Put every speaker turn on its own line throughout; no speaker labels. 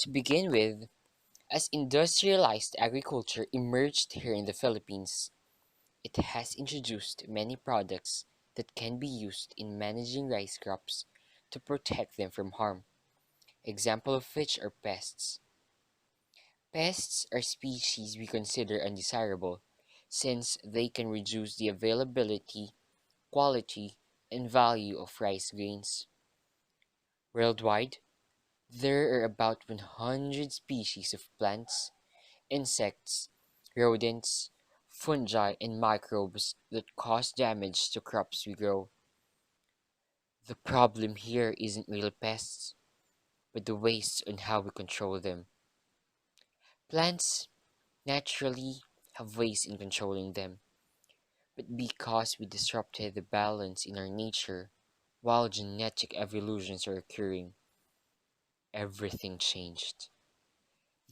To begin with, as industrialized agriculture emerged here in the Philippines, it has introduced many products that can be used in managing rice crops to protect them from harm. Example of which are pests. Pests are species we consider undesirable since they can reduce the availability, quality, and value of rice grains. Worldwide, there are about 100 species of plants, insects, rodents, fungi, and microbes that cause damage to crops we grow. The problem here isn't real pests, but the ways on how we control them. Plants naturally have ways in controlling them, but because we disrupted the balance in our nature while genetic evolutions are occurring, everything changed.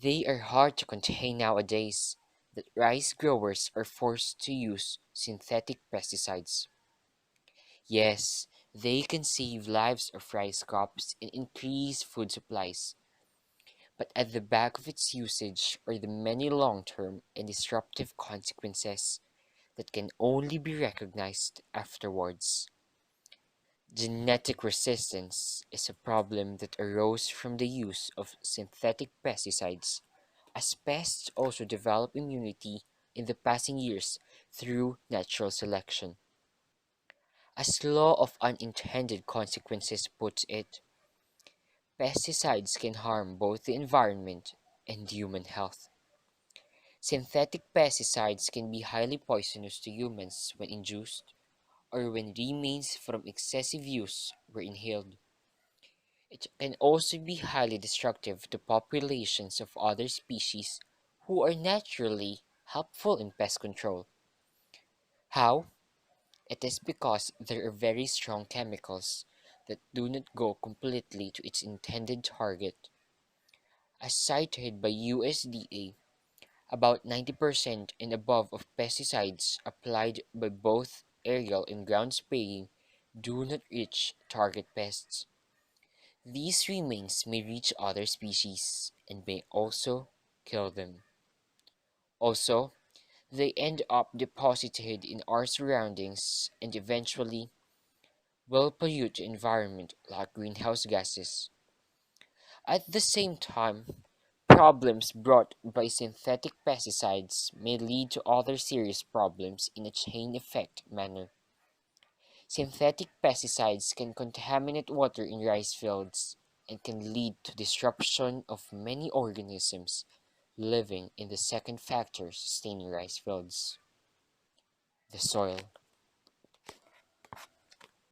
They are hard to contain nowadays that rice growers are forced to use synthetic pesticides. Yes, they can save lives of rice crops and increase food supplies, but at the back of its usage are the many long-term and disruptive consequences that can only be recognized afterwards. Genetic resistance is a problem that arose from the use of synthetic pesticides, as pests also develop immunity in the passing years through natural selection. As law of unintended consequences puts it, pesticides can harm both the environment and human health. Synthetic pesticides can be highly poisonous to humans when induced or when remains from excessive use were inhaled. It can also be highly destructive to populations of other species who are naturally helpful in pest control. How? It is because there are very strong chemicals that do not go completely to its intended target. As cited by USDA, about 90% and above of pesticides applied by both aerial and ground spraying do not reach target pests. These remains may reach other species and may also kill them. Also, they end up deposited in our surroundings and eventually will pollute the environment like greenhouse gases. At the same time, problems brought by synthetic pesticides may lead to other serious problems in a chain effect manner. Synthetic pesticides can contaminate water in rice fields and can lead to disruption of many organisms living in the second factor sustaining rice fields, the soil.